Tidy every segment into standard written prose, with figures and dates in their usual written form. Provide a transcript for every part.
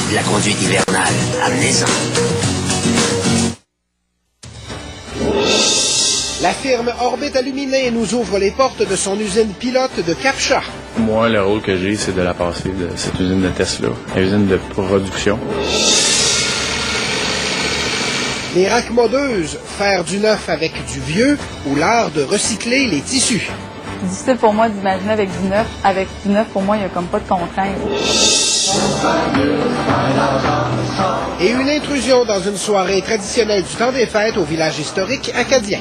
de la conduite hivernale. Amenez-en. La firme Orbit Aluminé nous ouvre les portes de son usine pilote de Cap-Chat. Moi, le rôle que j'ai, c'est de la passer de cette usine de Tesla, une usine de production. Les raccommodeuses, faire du neuf avec du vieux ou l'art de recycler les tissus. C'est difficile pour moi d'imaginer avec du neuf. Avec du neuf, pour moi, il n'y a comme pas de contrainte. Et une intrusion dans une soirée traditionnelle du temps des fêtes au village historique acadien.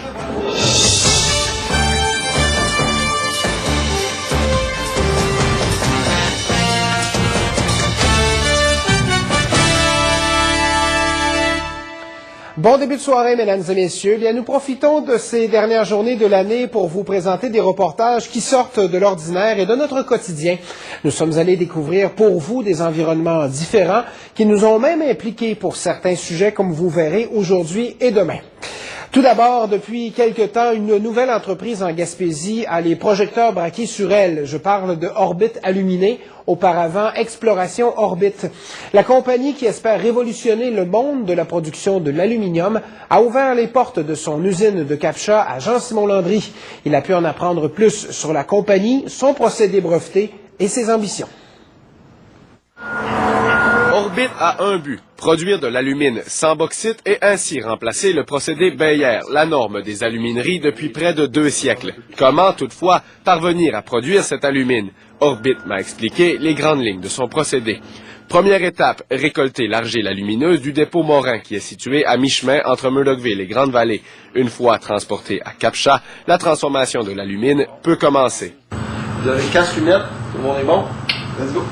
Bon début de soirée, mesdames et messieurs. Bien, nous profitons de ces dernières journées de l'année pour vous présenter des reportages qui sortent de l'ordinaire et de notre quotidien. Nous sommes allés découvrir pour vous des environnements différents qui nous ont même impliqués pour certains sujets, comme vous verrez aujourd'hui et demain. Tout d'abord, depuis quelque temps, une nouvelle entreprise en Gaspésie a les projecteurs braqués sur elle. Je parle de Orbit Aluminé, auparavant Exploration Orbit. La compagnie qui espère révolutionner le monde de la production de l'aluminium a ouvert les portes de son usine de Cap-Chat à Jean-Simon Landry. Il a pu en apprendre plus sur la compagnie, son procédé breveté et ses ambitions. Orbit a un but, produire de l'alumine sans bauxite et ainsi remplacer le procédé Beyer, la norme des alumineries depuis près de 2 siècles. Comment, toutefois, parvenir à produire cette alumine? Orbit m'a expliqué les grandes lignes de son procédé. Première étape, récolter l'argile alumineuse du dépôt Morin qui est situé à mi-chemin entre Murdochville et Grande-Vallée. Une fois transportée à Cap-Chat, la transformation de l'alumine peut commencer. Vous avez 15 lunettes, tout le monde est bon? Let's go!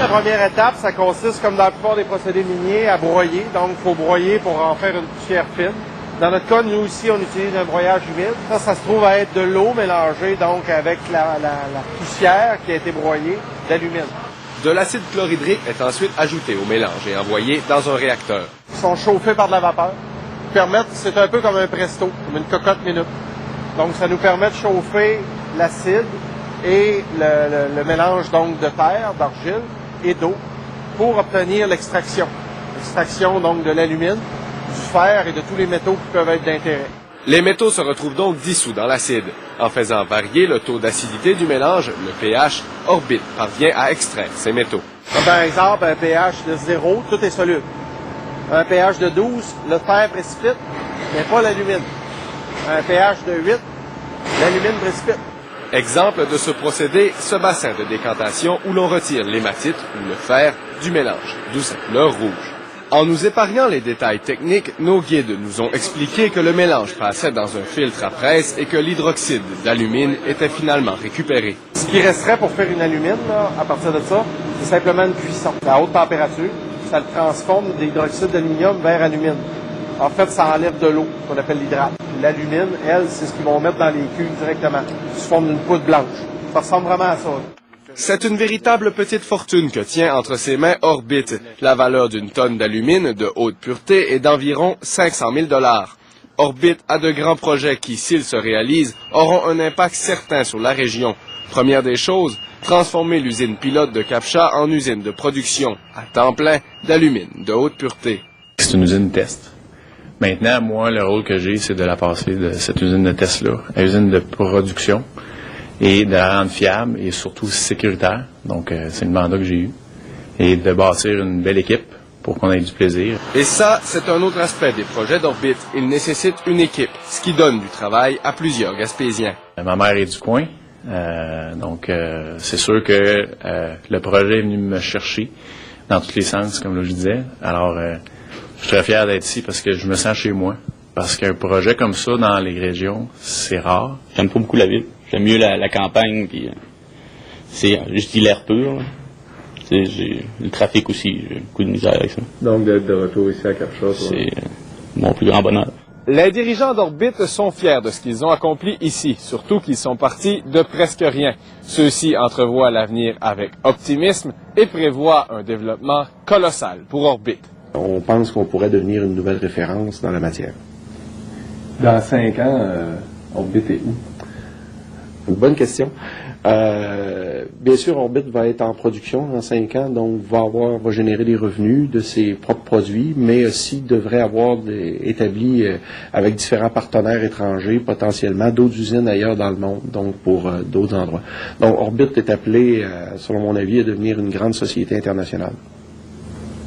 La première étape, ça consiste, comme dans la plupart des procédés miniers, à broyer. Donc, il faut broyer pour en faire une poussière fine. Dans notre cas, nous aussi, on utilise un broyage humide. Ça se trouve à être de l'eau mélangée donc avec la poussière qui a été broyée d'alumine. De l'acide chlorhydrique est ensuite ajouté au mélange et envoyé dans un réacteur. Ils sont chauffés par de la vapeur. C'est un peu comme un presto, comme une cocotte minute. Donc, ça nous permet de chauffer l'acide et le mélange donc de terre, d'argile et d'eau pour obtenir l'extraction. L'extraction donc de l'alumine, du fer et de tous les métaux qui peuvent être d'intérêt. Les métaux se retrouvent donc dissous dans l'acide. En faisant varier le taux d'acidité du mélange, le pH, Orbit parvient à extraire ces métaux. Comme par exemple, un pH de 0, tout est soluble. Un pH de 12, le fer précipite, mais pas l'alumine. Un pH de 8, l'alumine précipite. Exemple de ce procédé, ce bassin de décantation où l'on retire l'hématite ou le fer du mélange, d'où sa couleur rouge. En nous épargnant les détails techniques, nos guides nous ont expliqué que le mélange passait dans un filtre à presse et que l'hydroxyde d'alumine était finalement récupéré. Ce qui resterait pour faire une alumine, là, à partir de ça, c'est simplement une cuisson. À haute température, ça le transforme d'hydroxyde d'aluminium vers alumine. En fait, ça enlève de l'eau, qu'on appelle l'hydrate. L'alumine, elle, c'est ce qu'ils vont mettre dans les cuves directement, sous forme d'une poudre blanche. Ça ressemble vraiment à ça. C'est une véritable petite fortune que tient entre ses mains Orbit. La valeur d'une tonne d'alumine de haute pureté est d'environ 500 000 $. Orbit a de grands projets qui, s'ils se réalisent, auront un impact certain sur la région. Première des choses, transformer l'usine pilote de Cap-Chat en usine de production, à temps plein, d'alumine de haute pureté. C'est une usine test. Maintenant, moi, le rôle que j'ai, c'est de la passer de cette usine de Tesla à une usine de production et de la rendre fiable et surtout sécuritaire. Donc, c'est le mandat que j'ai eu. Et de bâtir une belle équipe pour qu'on ait du plaisir. Et ça, c'est un autre aspect des projets d'Orbit. Il nécessite une équipe, ce qui donne du travail à plusieurs Gaspésiens. Ma mère est du coin, donc c'est sûr que le projet est venu me chercher dans tous les sens, comme là, je disais. Alors, je suis très fier d'être ici parce que je me sens chez moi. Parce qu'un projet comme ça dans les régions, c'est rare. J'aime pas beaucoup la ville. J'aime mieux la campagne, puis c'est juste l'air pur. J'ai le trafic aussi, j'ai beaucoup de misère avec ça. Donc d'être de retour ici à Cap-Chat, c'est mon plus grand bonheur. Les dirigeants d'Orbit sont fiers de ce qu'ils ont accompli ici, surtout qu'ils sont partis de presque rien. Ceux-ci entrevoient l'avenir avec optimisme et prévoient un développement colossal pour Orbit. On pense qu'on pourrait devenir une nouvelle référence dans la matière. Dans 5 ans, Orbit est où? Une bonne question. Bien sûr, Orbit va être en production en 5 ans, donc va générer des revenus de ses propres produits, mais aussi devrait avoir établi avec différents partenaires étrangers, potentiellement d'autres usines ailleurs dans le monde, donc pour d'autres endroits. Donc Orbit est appelé, selon mon avis, à devenir une grande société internationale.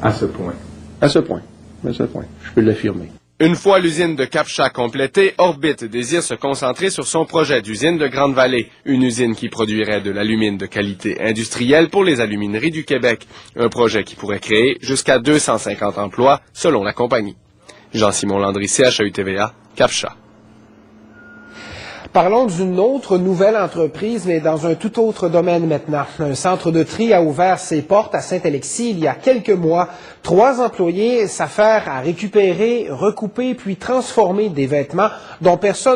À ce point. À ce point, je peux l'affirmer. Une fois l'usine de Cap-Chat complétée, Orbit désire se concentrer sur son projet d'usine de Grande-Vallée, une usine qui produirait de l'alumine de qualité industrielle pour les alumineries du Québec. Un projet qui pourrait créer jusqu'à 250 emplois, selon la compagnie. Jean-Simon Landry, CHU-TVA, Cap-Chat. Parlons d'une autre nouvelle entreprise, mais dans un tout autre domaine maintenant. Un centre de tri a ouvert ses portes à Saint-Alexis il y a quelques mois. 3 employés s'affairent à récupérer, recouper puis transformer des vêtements dont personne